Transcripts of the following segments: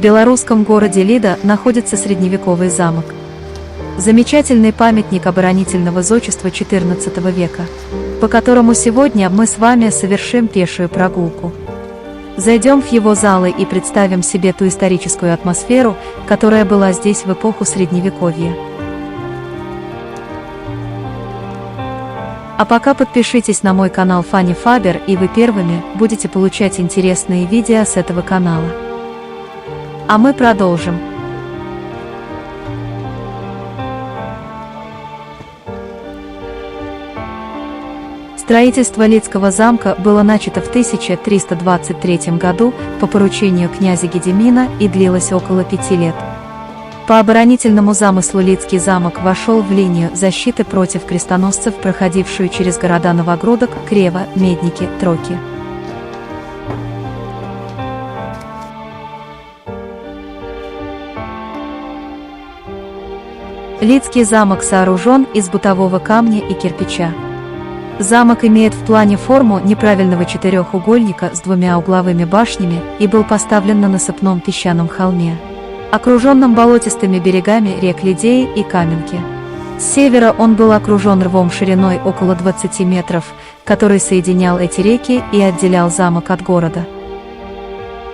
белорусском городе Лида находится средневековый замок. Замечательный памятник оборонительного зодчества XIV века, по которому сегодня мы с вами совершим пешую прогулку. Зайдем в его залы и представим себе ту историческую атмосферу, которая была здесь в эпоху Средневековья. А пока подпишитесь на мой канал Фанни Фабер, и вы первыми будете получать интересные видео с этого канала. А мы продолжим. Строительство Лидского замка было начато в 1323 году по поручению князя Гедемина и длилось около 5 лет. По оборонительному замыслу Лидский замок вошел в линию защиты против крестоносцев, проходившую через города Новогрудок, Крево, Медники, Троки. Лидский замок сооружен из бутового камня и кирпича. Замок имеет в плане форму неправильного четырехугольника с двумя угловыми башнями и был поставлен на насыпном песчаном холме, окруженном болотистыми берегами рек Лидеи и Каменки. С севера он был окружен рвом шириной около 20 метров, который соединял эти реки и отделял замок от города.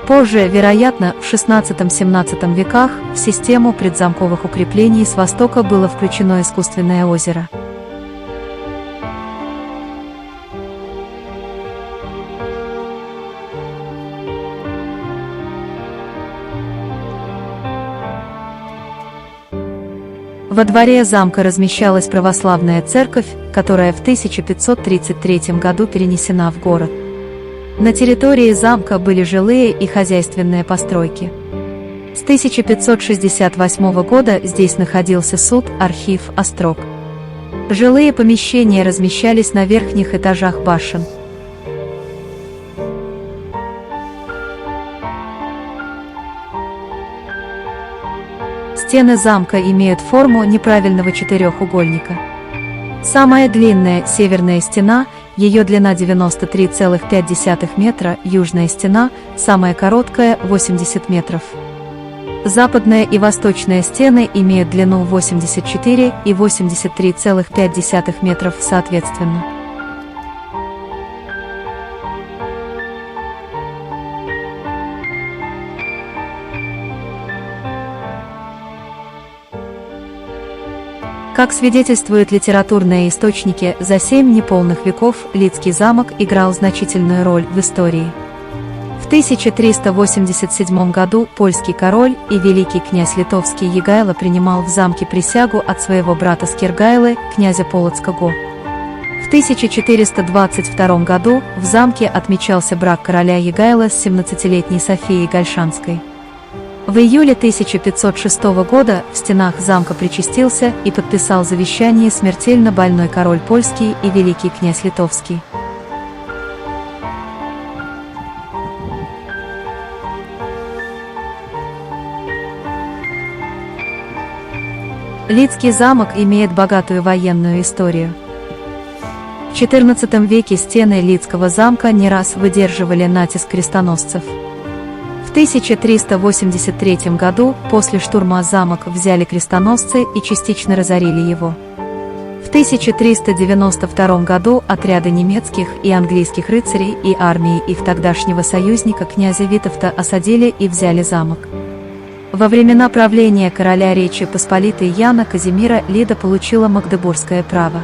Позже, вероятно, в XVI-XVII веках в систему предзамковых укреплений с востока было включено искусственное озеро. Во дворе замка размещалась православная церковь, которая в 1533 году перенесена в город. На территории замка были жилые и хозяйственные постройки. С 1568 года здесь находился суд, архив, острог. Жилые помещения размещались на верхних этажах башен. Стены замка имеют форму неправильного четырехугольника. Самая длинная северная стена, ее длина 93,5 метра, южная стена, самая короткая 80 метров. Западная и восточная стены имеют длину 84 и 83,5 метров соответственно. Как свидетельствуют литературные источники, за 7 неполных веков Лидский замок играл значительную роль в истории. В 1387 году польский король и великий князь литовский Егайло принимал в замке присягу от своего брата Скиргайлы, князя Полоцкого. В 1422 году в замке отмечался брак короля Егайла с 17-летней Софией Гальшанской. В июле 1506 года в стенах замка причастился и подписал завещание смертельно больной король польский и великий князь литовский. Лидский замок имеет богатую военную историю. В XIV веке стены Лидского замка не раз выдерживали натиск крестоносцев. В 1383 году после штурма замок взяли крестоносцы и частично разорили его. В 1392 году отряды немецких и английских рыцарей и армии их тогдашнего союзника князя Витовта осадили и взяли замок. Во времена правления короля Речи Посполитой Яна Казимира Лида получила магдебургское право.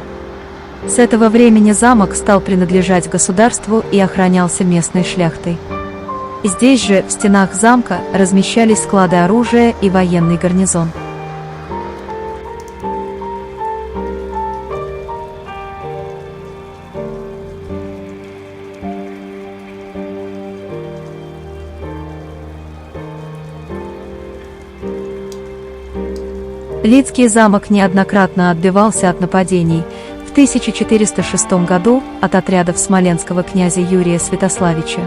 С этого времени замок стал принадлежать государству и охранялся местной шляхтой. Здесь же, в стенах замка, размещались склады оружия и военный гарнизон. Лидский замок неоднократно отбивался от нападений. В 1406 году от отрядов смоленского князя Юрия Святославича.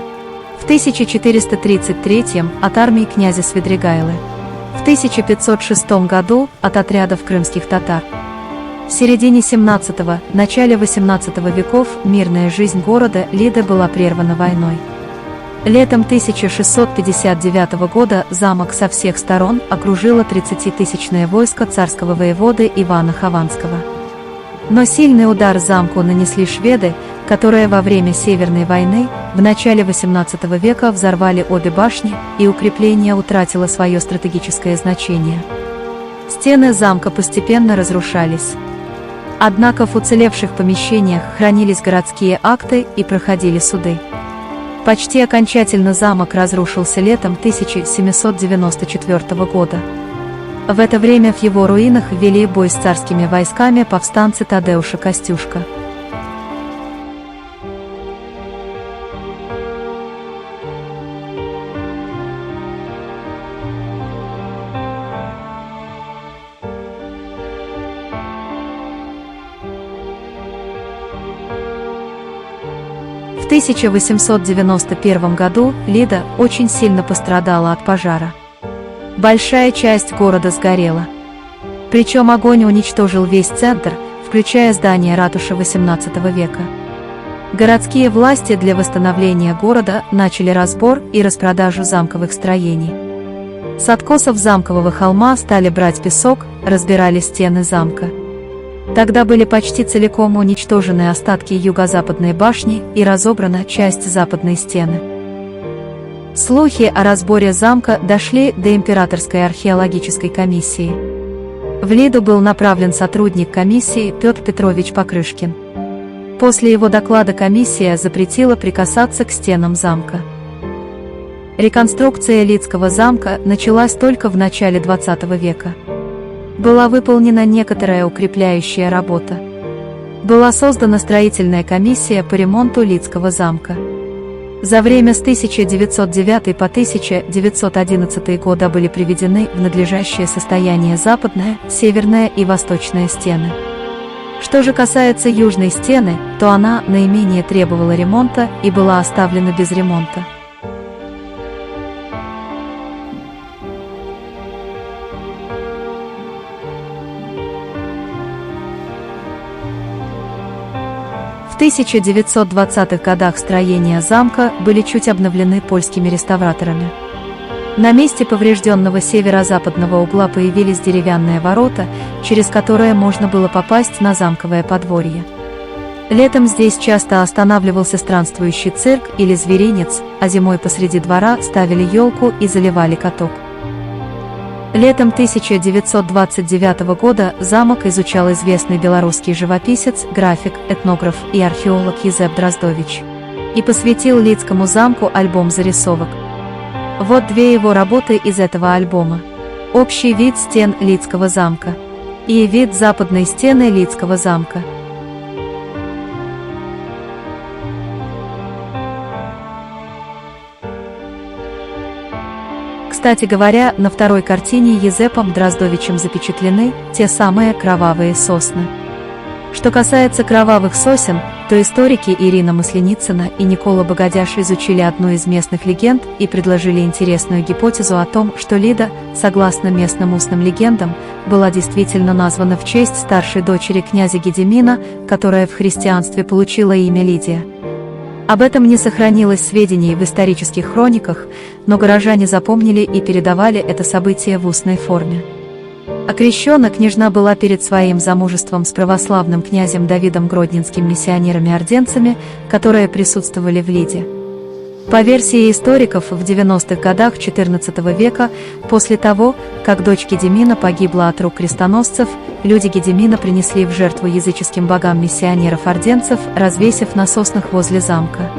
В 1433 от армии князя Свидригайлы. В 1506 году от отрядов крымских татар. В середине 17-го, начале 18 веков мирная жизнь города Лида была прервана войной. Летом 1659 года замок со всех сторон окружило 30-тысячное войско царского воеводы Ивана Хованского. Но сильный удар замку нанесли шведы, которые во время Северной войны в начале XVIII века взорвали обе башни, и укрепление утратило свое стратегическое значение. Стены замка постепенно разрушались. Однако в уцелевших помещениях хранились городские акты и проходили суды. Почти окончательно замок разрушился летом 1794 года. В это время в его руинах вели бой с царскими войсками повстанцы Тадеуша Костюшка. В 1891 году Лида очень сильно пострадала от пожара. Большая часть города сгорела. Причем огонь уничтожил весь центр, включая здание ратуши XVIII века. Городские власти для восстановления города начали разбор и распродажу замковых строений. С откосов замкового холма стали брать песок, разбирали стены замка. Тогда были почти целиком уничтожены остатки юго-западной башни и разобрана часть западной стены. Слухи о разборе замка дошли до Императорской археологической комиссии. В Лиду был направлен сотрудник комиссии Петр Петрович Покрышкин. После его доклада комиссия запретила прикасаться к стенам замка. Реконструкция Лидского замка началась только в начале XX века. Была выполнена некоторая укрепляющая работа. Была создана строительная комиссия по ремонту Лидского замка. За время с 1909 по 1911 года были приведены в надлежащее состояние западная, северная и восточная стены. Что же касается южной стены, то она наименее требовала ремонта и была оставлена без ремонта. В 1920-х годах строения замка были чуть обновлены польскими реставраторами. На месте поврежденного северо-западного угла появились деревянные ворота, через которые можно было попасть на замковое подворье. Летом здесь часто останавливался странствующий цирк или зверинец, а зимой посреди двора ставили елку и заливали каток. Летом 1929 года замок изучал известный белорусский живописец, график, этнограф и археолог Езеп Дроздович и посвятил Лидскому замку альбом зарисовок. Вот две его работы из этого альбома: «Общий вид стен Лидского замка» и «Вид западной стены Лидского замка». Кстати говоря, на второй картине Езепом Дроздовичем запечатлены те самые кровавые сосны. Что касается кровавых сосен, то историки Ирина Масленицына и Никола Богодяш изучили одну из местных легенд и предложили интересную гипотезу о том, что Лида, согласно местным устным легендам, была действительно названа в честь старшей дочери князя Гедемина, которая в христианстве получила имя Лидия. Об этом не сохранилось сведений в исторических хрониках, но горожане запомнили и передавали это событие в устной форме. Окрещена княжна была перед своим замужеством с православным князем Давидом Гродненским миссионерами-орденцами, которые присутствовали в Лиде. По версии историков, в 90-х годах XIV века, после того, как дочь Гедемина погибла от рук крестоносцев, люди Гедемина принесли в жертву языческим богам миссионеров-орденцев, развесив на соснах возле замка.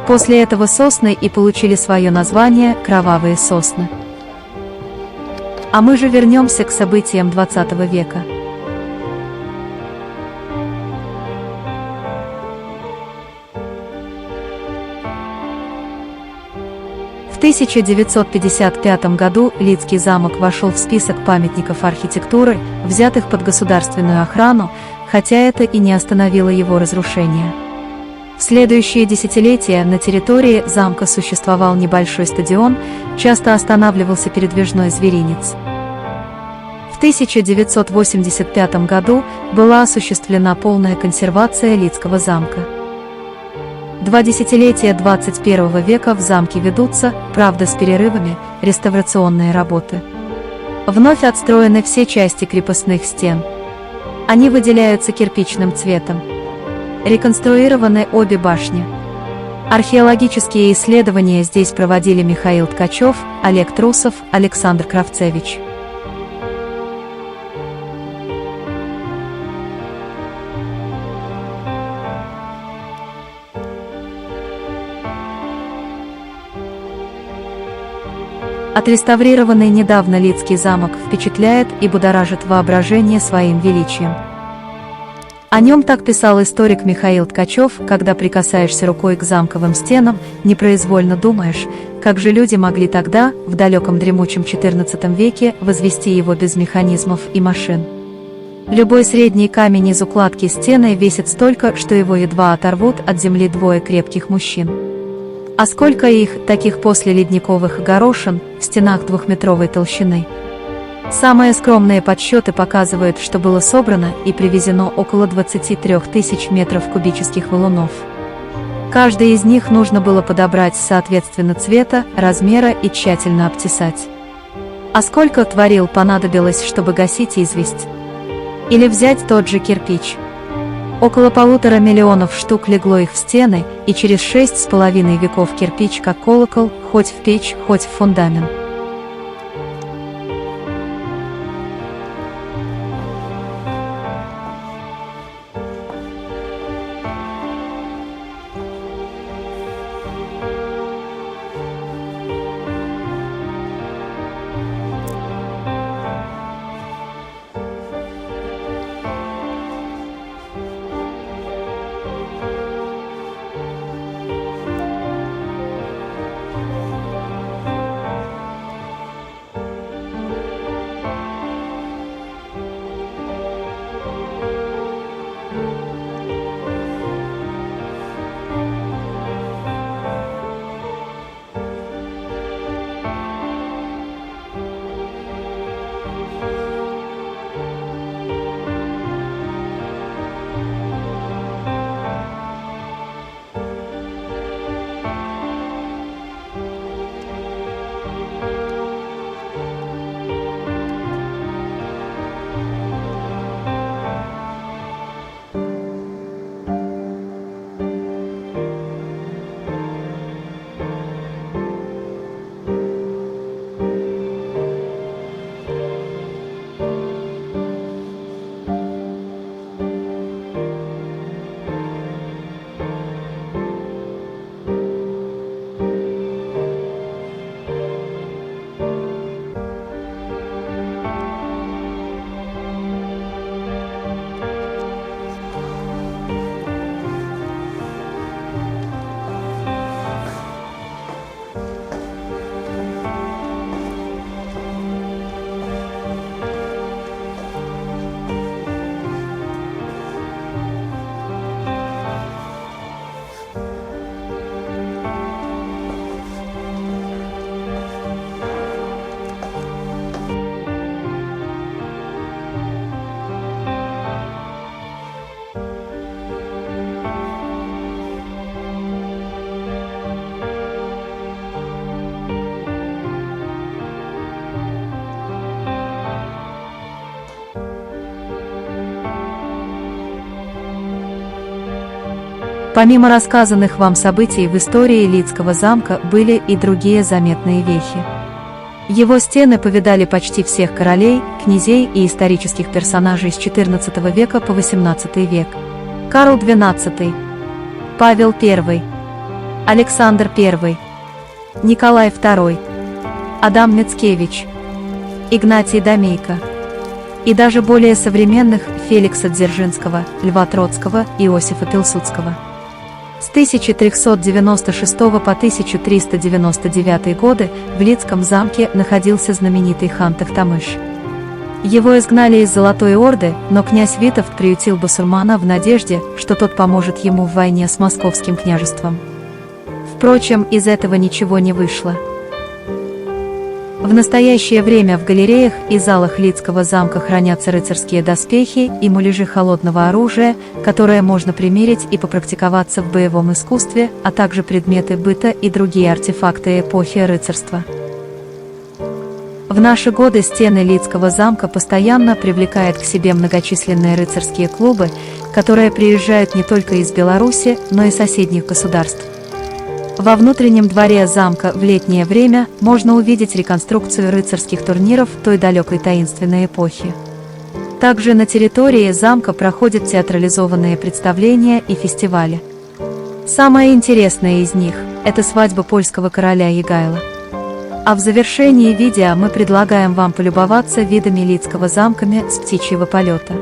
После этого сосны и получили свое название «Кровавые сосны». А мы же вернемся к событиям XX века. В 1955 году Лидский замок вошел в список памятников архитектуры, взятых под государственную охрану, хотя это и не остановило его разрушение. В следующие десятилетия на территории замка существовал небольшой стадион, часто останавливался передвижной зверинец. В 1985 году была осуществлена полная консервация Лидского замка. 2 десятилетия 21 века в замке ведутся, правда с перерывами, реставрационные работы. Вновь отстроены все части крепостных стен. Они выделяются кирпичным цветом. Реконструированы обе башни. Археологические исследования здесь проводили Михаил Ткачев, Олег Трусов, Александр Кравцевич. Отреставрированный недавно Лидский замок впечатляет и будоражит воображение своим величием. О нем так писал историк Михаил Ткачев: когда прикасаешься рукой к замковым стенам, непроизвольно думаешь, как же люди могли тогда, в далеком дремучем XIV веке, возвести его без механизмов и машин. Любой средний камень из укладки стены весит столько, что его едва оторвут от земли двое крепких мужчин. А сколько их, таких после ледниковых горошин, в стенах двухметровой толщины? Самые скромные подсчеты показывают, что было собрано и привезено около 23 тысяч метров кубических валунов. Каждый из них нужно было подобрать соответственно цвета, размера и тщательно обтесать. А сколько творил понадобилось, чтобы гасить известь? Или взять тот же кирпич. Около 1,5 миллиона штук легло их в стены, и через 6,5 веков кирпич как колокол, хоть в печь, хоть в фундамент. Помимо рассказанных вам событий в истории Лидского замка были и другие заметные вехи. Его стены повидали почти всех королей, князей и исторических персонажей с XIV века по XVIII век. Карл XII, Павел I, Александр I, Николай II, Адам Мицкевич, Игнатий Домейко и даже более современных Феликса Дзержинского, Льва Троцкого, Иосифа Пилсудского. С 1396 по 1399 годы в Лидском замке находился знаменитый хан Тохтамыш. Его изгнали из Золотой Орды, но князь Витовт приютил басурмана в надежде, что тот поможет ему в войне с Московским княжеством. Впрочем, из этого ничего не вышло. В настоящее время в галереях и залах Лидского замка хранятся рыцарские доспехи и муляжи холодного оружия, которое можно примерить и попрактиковаться в боевом искусстве, а также предметы быта и другие артефакты эпохи рыцарства. В наши годы стены Лидского замка постоянно привлекают к себе многочисленные рыцарские клубы, которые приезжают не только из Беларуси, но и соседних государств. Во внутреннем дворе замка в летнее время можно увидеть реконструкцию рыцарских турниров той далекой таинственной эпохи. Также на территории замка проходят театрализованные представления и фестивали. Самое интересное из них – это свадьба польского короля Егайла. А в завершении видео мы предлагаем вам полюбоваться видами Лидского замка с птичьего полета.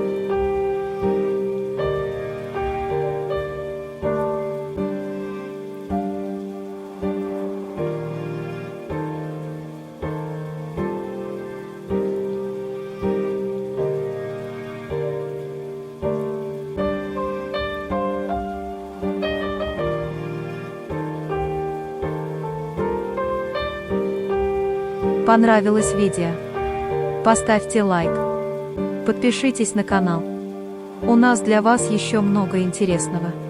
Понравилось видео? Поставьте лайк. Подпишитесь на канал. У нас для вас еще много интересного.